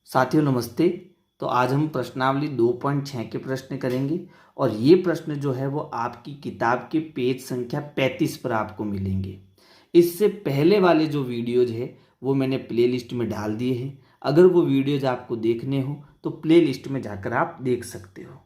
साथियों नमस्ते। तो आज हम प्रश्नावली 2.6 के प्रश्न करेंगे और ये प्रश्न जो है वो आपकी किताब के पेज संख्या 35 पर आपको मिलेंगे। इससे पहले वाले जो वीडियोज है वो मैंने प्लेलिस्ट में डाल दिए हैं। अगर वो वीडियोज आपको देखने हो तो प्लेलिस्ट में जाकर आप देख सकते हो।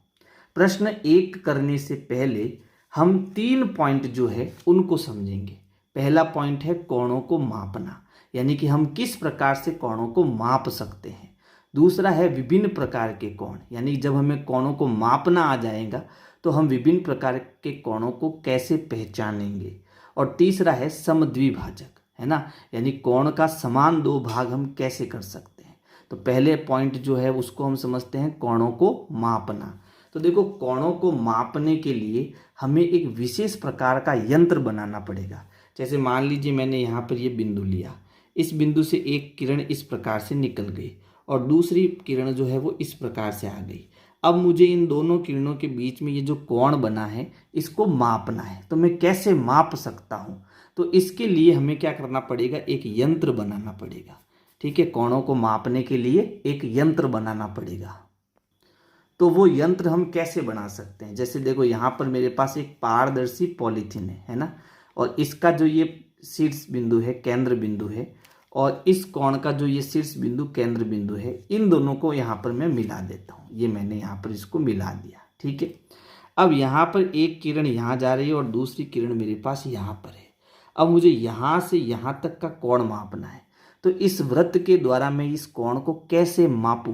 प्रश्न 1 करने से पहले हम 3 पॉइंट जो है उनको समझेंगे। पहला पॉइंट है कोणों को मापना, यानी कि हम किस प्रकार से कोणों को माप सकते हैं। दूसरा है विभिन्न प्रकार के कोण, यानी जब हमें कोणों को मापना आ जाएगा तो हम विभिन्न प्रकार के कोणों को कैसे पहचानेंगे। और तीसरा है समद्विभाजक, है ना, यानी कोण का समान दो भाग हम कैसे कर सकते हैं। तो पहले पॉइंट जो है उसको हम समझते हैं कोणों को मापना। तो देखो, कोणों को मापने के लिए हमें एक विशेष प्रकार का यंत्र बनाना पड़ेगा। जैसे मान लीजिए मैंने यहाँ पर ये बिंदु लिया, इस बिंदु से एक किरण इस प्रकार से निकल गई और दूसरी किरण जो है वो इस प्रकार से आ गई। अब मुझे इन दोनों किरणों के बीच में ये जो कोण बना है इसको मापना है। तो मैं कैसे माप सकता हूँ? तो इसके लिए हमें क्या करना पड़ेगा, एक यंत्र बनाना पड़ेगा। ठीक है, कोणों को मापने के लिए एक यंत्र बनाना पड़ेगा। तो वो यंत्र हम कैसे बना सकते हैं? जैसे देखो, यहाँ पर मेरे पास एक पारदर्शी पॉलीथीन है ना, और इसका जो ये शीर्ष बिंदु है केंद्र बिंदु है, और इस कोण का जो ये शीर्ष बिंदु केंद्र बिंदु है, इन दोनों को यहाँ पर मैं मिला देता हूँ। ये मैंने यहाँ पर इसको मिला दिया। ठीक है, अब यहाँ पर एक किरण यहाँ जा रही है और दूसरी किरण मेरे पास यहाँ पर है। अब मुझे यहाँ से यहाँ तक का कोण मापना है। तो इस वृत्त के द्वारा मैं इस कोण को कैसे मापूं?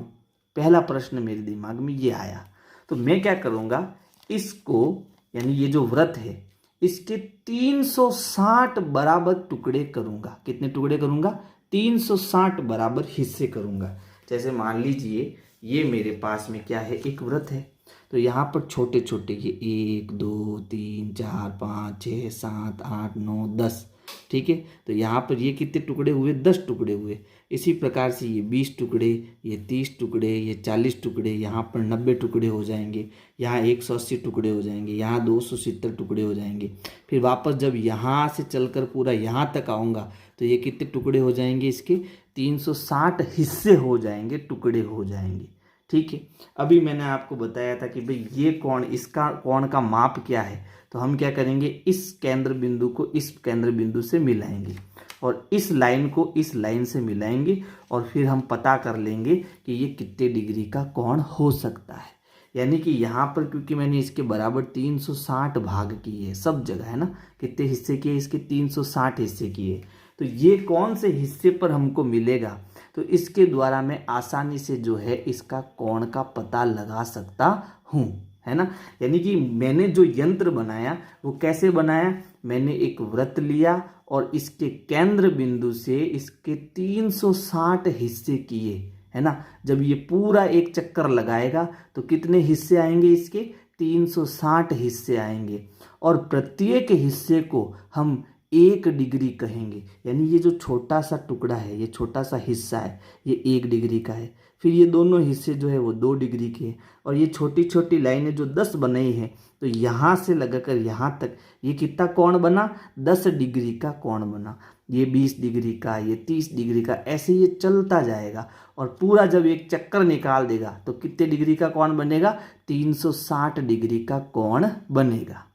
पहला प्रश्न मेरे दिमाग में ये आया। तो मैं क्या करूँगा, इसको यानी ये जो वृत्त है इसके 360 बराबर टुकड़े करूंगा। कितने टुकड़े करूंगा? 360 बराबर हिस्से करूंगा। जैसे मान लीजिए ये मेरे पास में क्या है, एक वृत्त है। तो यहाँ पर छोटे छोटे ये 1 2 3 4 5 6 7 8 9 10। ठीक है, तो यहाँ पर ये कितने टुकड़े हुए? 10 टुकड़े हुए। इसी प्रकार से ये 20 टुकड़े, ये 30 टुकड़े, ये 40 टुकड़े, यहाँ पर 90 टुकड़े हो जाएंगे, यहाँ 180 टुकड़े हो जाएंगे, यहाँ 270 टुकड़े हो जाएंगे। फिर वापस जब यहाँ से चलकर पूरा यहाँ तक आऊँगा तो ये कितने टुकड़े हो जाएंगे? इसके 360 हिस्से हो जाएंगे, टुकड़े हो जाएंगे। ठीक है, अभी मैंने आपको बताया था कि भाई ये कोण, इसका कोण का माप क्या है। तो हम क्या करेंगे, इस केंद्र बिंदु को इस केंद्र बिंदु से मिलाएंगे और इस लाइन को इस लाइन से मिलाएंगे और फिर हम पता कर लेंगे कि ये कितने डिग्री का कोण हो सकता है। यानी कि यहाँ पर क्योंकि मैंने इसके बराबर 360 भाग किए हैं सब जगह, है ना, कितने हिस्से किए? इसके 360 हिस्से किए। तो ये कौन से हिस्से पर हमको मिलेगा, तो इसके द्वारा मैं आसानी से जो है इसका कोण का पता लगा सकता हूँ, है ना। यानी कि मैंने जो यंत्र बनाया वो कैसे बनाया, मैंने एक वृत्त लिया और इसके केंद्र बिंदु से इसके 360 हिस्से किए, है ना। जब ये पूरा एक चक्कर लगाएगा तो कितने हिस्से आएंगे? इसके 360 हिस्से आएंगे और प्रत्येक हिस्से को हम 1 डिग्री कहेंगे। यानी ये जो छोटा सा टुकड़ा है, ये छोटा सा हिस्सा है, ये 1 डिग्री का है। फिर ये दोनों हिस्से जो है वो 2 डिग्री के हैं और ये छोटी छोटी लाइनें जो 10 बनाई है, तो यहाँ से लगाकर यहाँ तक ये कितना कोण बना? 10 डिग्री का कोण बना। ये 20 डिग्री का, ये 30 डिग्री का, ऐसे ये चलता जाएगा और पूरा जब एक चक्कर निकाल देगा तो कितने डिग्री का कोण बनेगा? 360 डिग्री का कोण बनेगा।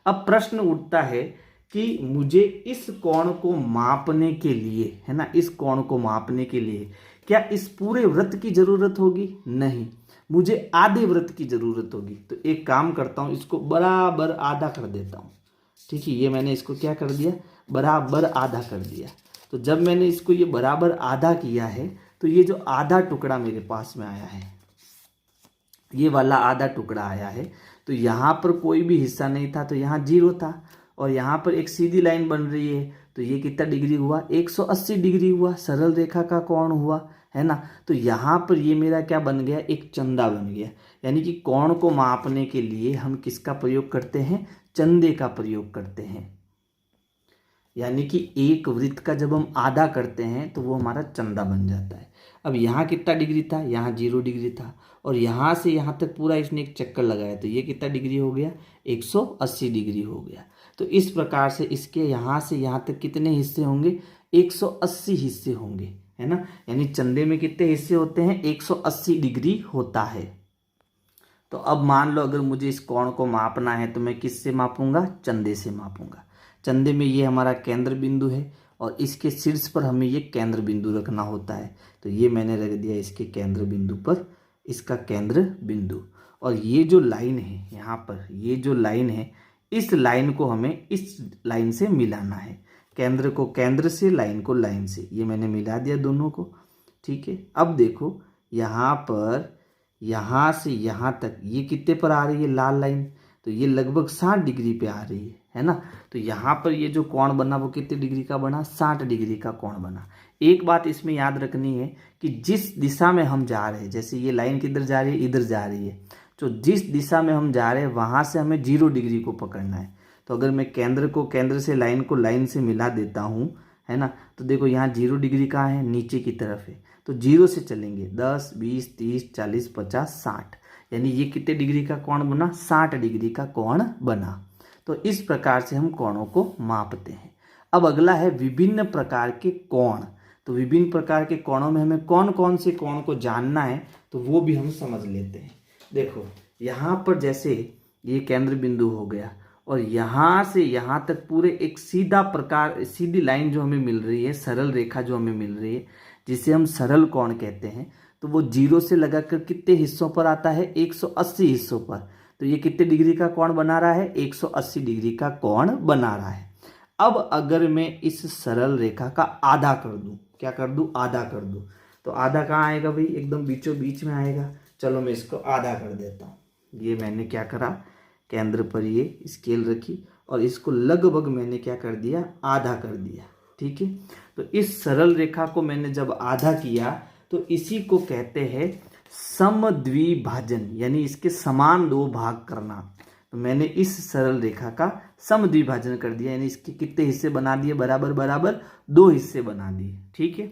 अब प्रश्न उठता है कि मुझे इस कोण को मापने के लिए, है ना, इस कोण को मापने के लिए क्या इस पूरे वृत्त की जरूरत होगी? नहीं, मुझे आधे वृत्त की जरूरत होगी। तो एक काम करता हूँ, इसको बराबर आधा कर देता हूँ। ठीक है, ये मैंने इसको क्या कर दिया, बराबर आधा कर दिया। तो जब मैंने इसको ये बराबर आधा किया है तो ये जो आधा टुकड़ा मेरे पास में आया है, ये वाला आधा टुकड़ा आया है, तो यहाँ पर कोई भी हिस्सा नहीं था तो यहाँ 0 था और यहाँ पर एक सीधी लाइन बन रही है, तो ये कितना डिग्री हुआ? 180 डिग्री हुआ, सरल रेखा का कोण हुआ, है ना। तो यहाँ पर ये मेरा क्या बन गया? एक चंदा बन गया। यानी कि कोण को मापने के लिए हम किसका प्रयोग करते हैं? चंदे का प्रयोग करते हैं। यानी कि एक वृत्त का जब हम आधा करते हैं तो वो हमारा चंदा बन जाता है। अब यहाँ कितना डिग्री था? यहाँ 0 डिग्री था और यहाँ से यहाँ तक पूरा इसने एक चक्कर लगाया, तो ये कितना डिग्री हो गया? 180 डिग्री हो गया। तो इस प्रकार से इसके यहाँ से यहाँ तक कितने हिस्से होंगे? 180 हिस्से होंगे, है ना। यानी चंदे में कितने हिस्से होते हैं, 180 डिग्री होता है। तो अब मान लो अगर मुझे इस कोण को मापना है तो मैं किससे मापूंगा, चंदे से मापूंगा। चंदे में ये हमारा केंद्र बिंदु है और इसके शीर्ष पर हमें ये केंद्र बिंदु रखना होता है। तो ये मैंने रख दिया इसके केंद्र बिंदु पर, इसका केंद्र बिंदु। और ये जो लाइन है यहाँ पर, ये जो लाइन है, इस लाइन को हमें इस लाइन से मिलाना है। केंद्र को केंद्र से, लाइन को लाइन से, ये मैंने मिला दिया दोनों को। ठीक है, अब देखो यहाँ पर, यहाँ से यहाँ तक ये कितने पर आ रही है लाल लाइन, तो ये लगभग 60 डिग्री पे आ रही है ना। तो यहाँ पर ये जो कोण बना वो कितने डिग्री का बना, 60 डिग्री का कोण बना। एक बात इसमें याद रखनी है कि जिस दिशा में हम जा रहे हैं, जैसे ये लाइन किधर जा रही है, इधर जा रही है, तो जिस दिशा में हम जा रहे हैं वहाँ से हमें 0 डिग्री को पकड़ना है। तो अगर मैं केंद्र को केंद्र से, लाइन को लाइन से मिला देता हूँ, है ना, तो देखो यहाँ 0 डिग्री कहाँ है, नीचे की तरफ है। तो 0 से चलेंगे, 10, 20, 30, 40, 50, 60, यानी ये कितने डिग्री का कोण बना, 60 डिग्री का कोण बना। तो इस प्रकार से हम कोणों को मापते हैं। अब अगला है विभिन्न प्रकार के कोण। तो विभिन्न प्रकार के कोणों में हमें कौन कौन से कोण को जानना है तो वो भी हम समझ लेते हैं। देखो यहाँ पर जैसे ये केंद्र बिंदु हो गया और यहाँ से यहाँ तक पूरे एक सीधी लाइन जो हमें मिल रही है, सरल रेखा जो हमें मिल रही है, जिसे हम सरल कोण कहते हैं, तो वो 0 से लगाकर कितने हिस्सों पर आता है, 180 हिस्सों पर। तो ये कितने डिग्री का कोण बना रहा है, 180 डिग्री का कोण बना रहा है। अब अगर मैं इस सरल रेखा का आधा कर दूं, क्या कर दूं, आधा कर दूं, तो आधा कहाँ आएगा भाई, एकदम बीचों बीच में आएगा। चलो मैं इसको आधा कर देता हूँ। ये मैंने क्या करा, केंद्र पर ये स्केल रखी और इसको लगभग मैंने क्या कर दिया, आधा कर दिया। ठीक है, तो इस सरल रेखा को मैंने जब आधा किया तो इसी को कहते हैं समद्विभाजन, यानी इसके समान 2 भाग करना। तो मैंने इस सरल रेखा का समद्विभाजन कर दिया, यानी इसके कितने हिस्से बना दिए, बराबर बराबर 2 हिस्से बना दिए। ठीक है,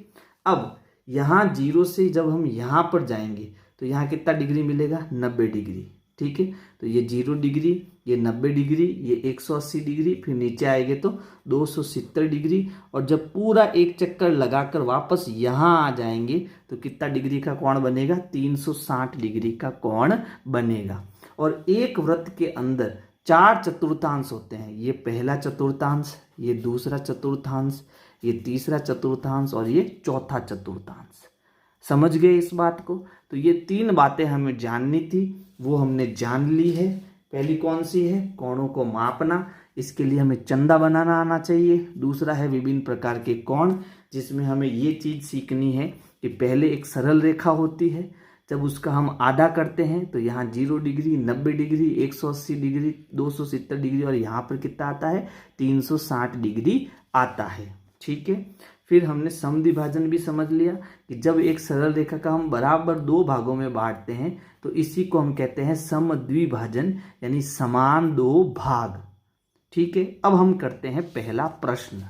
अब यहाँ 0 से जब हम यहाँ पर जाएंगे तो यहाँ कितना डिग्री मिलेगा, 90 डिग्री। ठीक है, तो ये 0 डिग्री, ये 90 डिग्री, ये 180 डिग्री, फिर नीचे आएंगे तो 270 डिग्री। और जब पूरा एक चक्कर लगाकर वापस यहाँ आ जाएंगे तो कितना डिग्री का कोण बनेगा, 360 डिग्री का कोण बनेगा। और एक वृत्त के अंदर 4 चतुर्थांश होते हैं, ये पहला चतुर्थांश, ये दूसरा चतुर्थांश, ये तीसरा चतुर्थांश और ये चौथा चतुर्थांश। समझ गए इस बात को। तो ये 3 बातें हमें जाननी थी, वो हमने जान ली है। पहली कौन सी है, कोणों को मापना, इसके लिए हमें चंदा बनाना आना चाहिए। दूसरा है विभिन्न प्रकार के कोण, जिसमें हमें ये चीज़ सीखनी है कि पहले एक सरल रेखा होती है, जब उसका हम आधा करते हैं तो यहाँ 0 डिग्री, 90 डिग्री, 180 डिग्री, 270 डिग्री और यहाँ पर कितना आता है, 360 डिग्री आता है। ठीक है, फिर हमने समद्विभाजन भी समझ लिया कि जब एक सरल रेखा का हम बराबर 2 भागों में बांटते हैं तो इसी को हम कहते हैं समद्विभाजन, यानी समान 2 भाग। ठीक है, अब हम करते हैं पहला प्रश्न।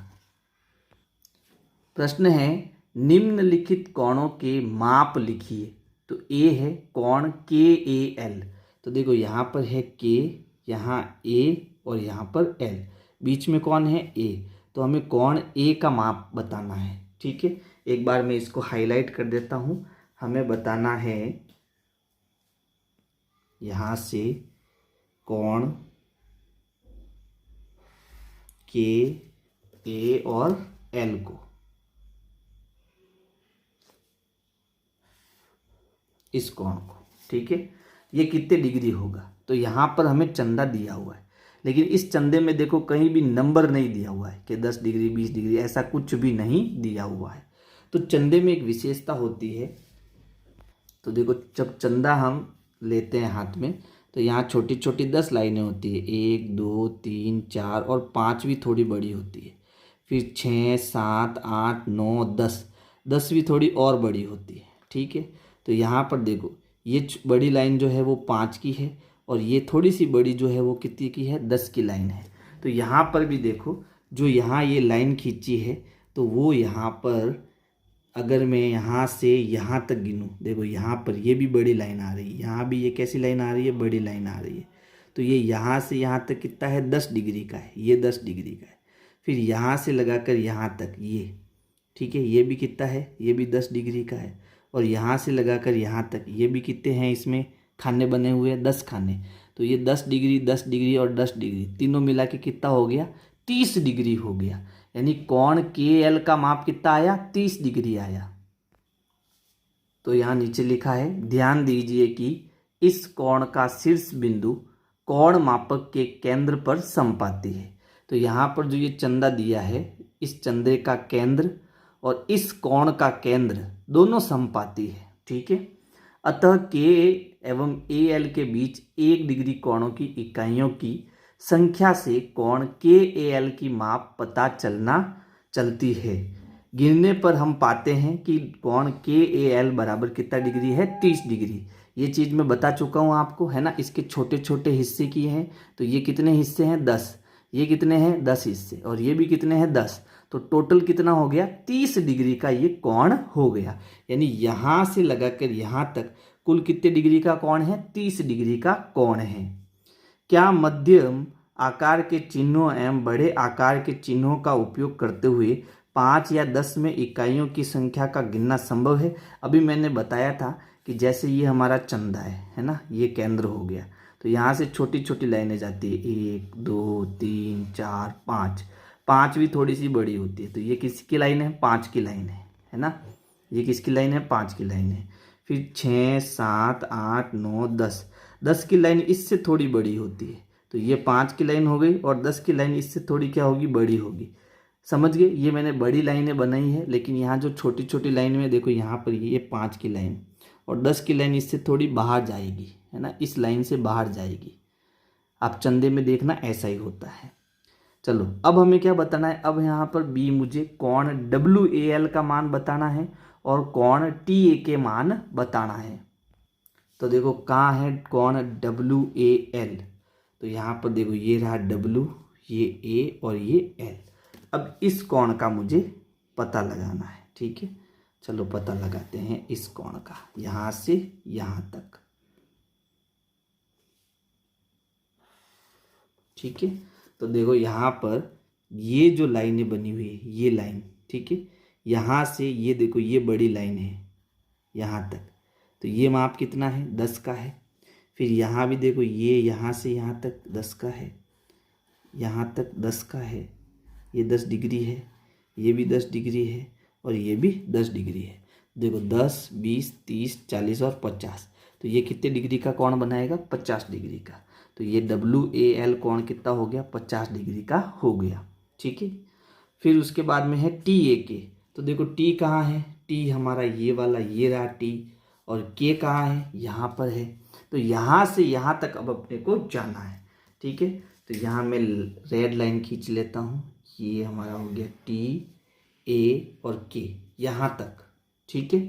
प्रश्न है निम्नलिखित कोणों के माप लिखिए। तो ए है कोण KAL। तो देखो यहाँ पर है K, यहाँ A और यहाँ पर L, बीच में कौन है, A। तो हमें कोण A का माप बताना है। ठीक है, एक बार मैं इसको हाईलाइट कर देता हूँ। हमें बताना है यहाँ से कोण KA और L को, इस कोण को। ठीक है, ये कितने डिग्री होगा, तो यहाँ पर हमें चंदा दिया हुआ है, लेकिन इस चंदे में देखो कहीं भी नंबर नहीं दिया हुआ है कि 10 डिग्री 20 डिग्री, ऐसा कुछ भी नहीं दिया हुआ है। तो चंदे में एक विशेषता होती है। तो देखो जब चंदा हम लेते हैं हाथ में तो यहाँ छोटी छोटी 10 लाइनें होती है, 1 2 3 4 और 5वीं थोड़ी बड़ी होती है, फिर 6 7 8 9 10, 10वीं थोड़ी और बड़ी होती है। ठीक है, तो यहाँ पर देखो ये बड़ी लाइन जो है वो 5 की है और ये थोड़ी सी बड़ी जो है वो कितनी की है, 10 की लाइन है। तो यहाँ पर भी देखो जो यहाँ ये लाइन खींची है तो वो यहाँ पर अगर मैं यहाँ से यहाँ तक गिनूँ, देखो यहाँ पर ये भी बड़ी लाइन आ रही है, यहाँ भी ये कैसी लाइन आ रही है, बड़ी लाइन आ रही है। तो ये यहाँ से यहाँ तक कितना है, 10 डिग्री का है, ये 10 डिग्री का है। फिर यहाँ से लगाकर यहाँ तक ये ठीक है, ये भी कितना है, ये भी 10 डिग्री का है। और यहाँ से लगाकर यहाँ तक ये भी कितने हैं, इसमें खाने बने हुए हैं 10 खाने। तो ये 10 डिग्री 10 डिग्री और 10 डिग्री तीनों मिला के कितना हो गया, 30 डिग्री हो गया। यानी कोण के एल का माप कितना आया, 30 डिग्री आया। तो यहाँ नीचे लिखा है, ध्यान दीजिए कि इस कोण का शीर्ष बिंदु कोण मापक के केंद्र पर समपाती है। तो यहाँ पर जो ये चंदा दिया है, इस चंदे का केंद्र और इस कोण का केंद्र दोनों समपाती है। ठीक है, अतः के एवं ए एल के बीच 1 डिग्री कोणों की इकाइयों की संख्या से कोण के ए एल की माप पता चलती है। गिनने पर हम पाते हैं कि कोण के ए एल बराबर कितना डिग्री है, 30 डिग्री। ये चीज़ मैं बता चुका हूँ आपको, है ना। इसके छोटे छोटे हिस्से किए हैं। तो ये कितने हिस्से हैं, 10। ये कितने हैं, 10 हिस्से। और ये भी कितने हैं, 10। तो टोटल कितना हो गया, 30 डिग्री का ये कोण हो गया। यानी यहाँ से लगाकर यहाँ तक कुल कितने डिग्री का कोण है, 30 डिग्री का कोण है। क्या मध्यम आकार के चिन्हों एवं बड़े आकार के चिन्हों का उपयोग करते हुए 5 या 10 में इकाइयों की संख्या का गिनना संभव है? अभी मैंने बताया था कि जैसे ये हमारा चंदा है ना, ये केंद्र हो गया। तो यहाँ से छोटी छोटी लाइनें जाती है, 1 2 3 4 5। 5 भी थोड़ी सी बड़ी होती है। तो ये किसकी लाइन है, 5 की लाइन है ना। ये किसकी लाइन है, 5 की लाइन है। फिर 6 7 8 9 10। 10 की लाइन इससे थोड़ी बड़ी होती है। तो ये 5 की लाइन हो गई और 10 की लाइन इससे थोड़ी क्या होगी, बड़ी होगी। समझ गए, ये मैंने बड़ी लाइनें बनाई है। लेकिन यहाँ जो छोटी छोटी लाइन में देखो, यहाँ पर ये 5 की लाइन और 10 की लाइन इससे थोड़ी बाहर जाएगी, है ना, इस लाइन से बाहर जाएगी। आप चंदे में देखना ऐसा ही होता है। चलो अब हमें क्या बताना है, अब यहाँ पर बी मुझे कोण WAL का मान बताना है और कोण TA के मान बताना है। तो देखो कहाँ है कोण WAL, तो यहाँ पर देखो ये रहा W, ये A और ये L। अब इस कोण का मुझे पता लगाना है। ठीक है, चलो पता लगाते हैं इस कोण का, यहाँ से यहाँ तक। ठीक है, तो देखो यहाँ पर ये जो लाइनें बनी हुई है, ये लाइन, ठीक है, यहाँ से ये देखो ये बड़ी लाइन है यहाँ तक। तो ये माप कितना है, 10 का है। फिर यहाँ भी देखो ये यहाँ से यहाँ तक 10 का है, यहाँ तक 10 का है। ये 10 डिग्री है, ये भी 10 डिग्री है और ये भी 10 डिग्री है। देखो 10 20 30 40 और 50। तो ये कितने डिग्री का कोण बनाएगा, 50 डिग्री का। तो ये WAL कोण कितना हो गया, 50 डिग्री का हो गया। ठीक है, फिर उसके बाद में है TAK। तो देखो T कहाँ है, T हमारा ये वाला, ये रहा T। और K कहाँ है, यहाँ पर है। तो यहाँ से यहाँ तक अब अपने को जाना है। ठीक है, तो यहाँ मैं रेड लाइन खींच लेता हूँ। ये हमारा हो गया TA और K यहाँ तक। ठीक है,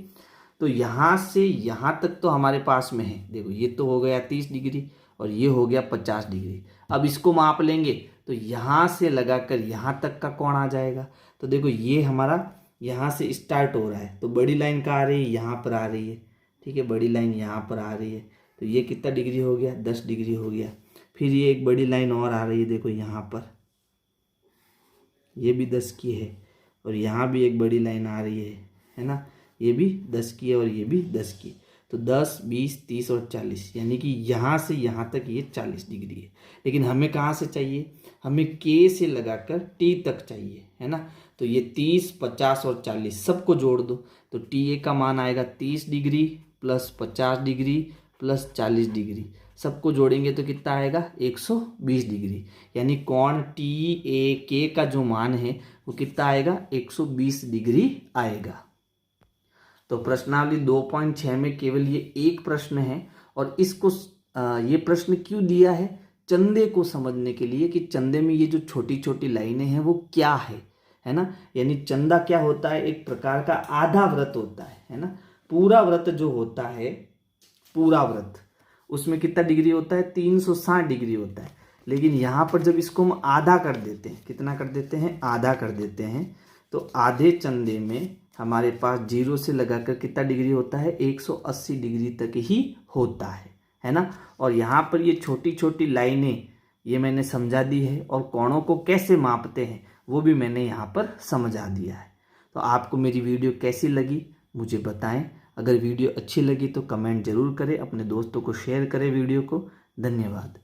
तो यहाँ से यहाँ तक तो हमारे पास में है। देखो ये तो हो गया 30 डिग्री और ये हो गया 50 डिग्री। अब इसको माप लेंगे तो यहाँ से लगाकर यहाँ तक का कोण आ जाएगा। तो देखो ये हमारा यहाँ से स्टार्ट हो रहा है। तो बड़ी लाइन कहाँ आ रही है, यहाँ पर आ रही है। ठीक है, बड़ी लाइन यहाँ पर आ रही है। तो ये कितना डिग्री हो गया, 10 डिग्री हो गया। फिर ये एक बड़ी लाइन और आ रही है, देखो यहाँ पर, ये भी 10 की है। और यहाँ भी एक बड़ी लाइन आ रही है ना, ये भी 10 की है और ये भी 10 की। तो 10 20 30 और 40, यानी कि यहाँ से यहाँ तक ये 40 डिग्री है। लेकिन हमें कहाँ से चाहिए, हमें K से लगाकर T तक चाहिए, है ना। तो ये 30 50 और 40 सबको जोड़ दो। तो TA का मान आएगा 30 degree plus 50 degree plus 40 degree. सबको जोड़ेंगे तो कितना आएगा, 120 डिग्री। यानी कोण TAK का जो मान है वो कितना आएगा, 120 डिग्री आएगा। तो प्रश्नावली 2.6 में केवल ये एक प्रश्न है। और इसको ये प्रश्न क्यों दिया है, चंदे को समझने के लिए कि चंदे में ये जो छोटी छोटी लाइनें हैं वो क्या है ना। यानी चंदा क्या होता है, एक प्रकार का आधा व्रत होता है ना। पूरा व्रत जो होता है, पूरा व्रत, उसमें कितना डिग्री होता है, 360 डिग्री होता है। लेकिन यहाँ पर जब इसको हम आधा कर देते हैं, कितना कर देते हैं, आधा कर देते हैं, तो आधे चंदे में हमारे पास 0 से लगाकर कितना डिग्री होता है, 180 डिग्री तक ही होता है ना। और यहाँ पर ये छोटी छोटी लाइनें ये मैंने समझा दी है। और कोणों को कैसे मापते हैं वो भी मैंने यहाँ पर समझा दिया है। तो आपको मेरी वीडियो कैसी लगी मुझे बताएं। अगर वीडियो अच्छी लगी तो कमेंट ज़रूर करें, अपने दोस्तों को शेयर करें वीडियो को। धन्यवाद।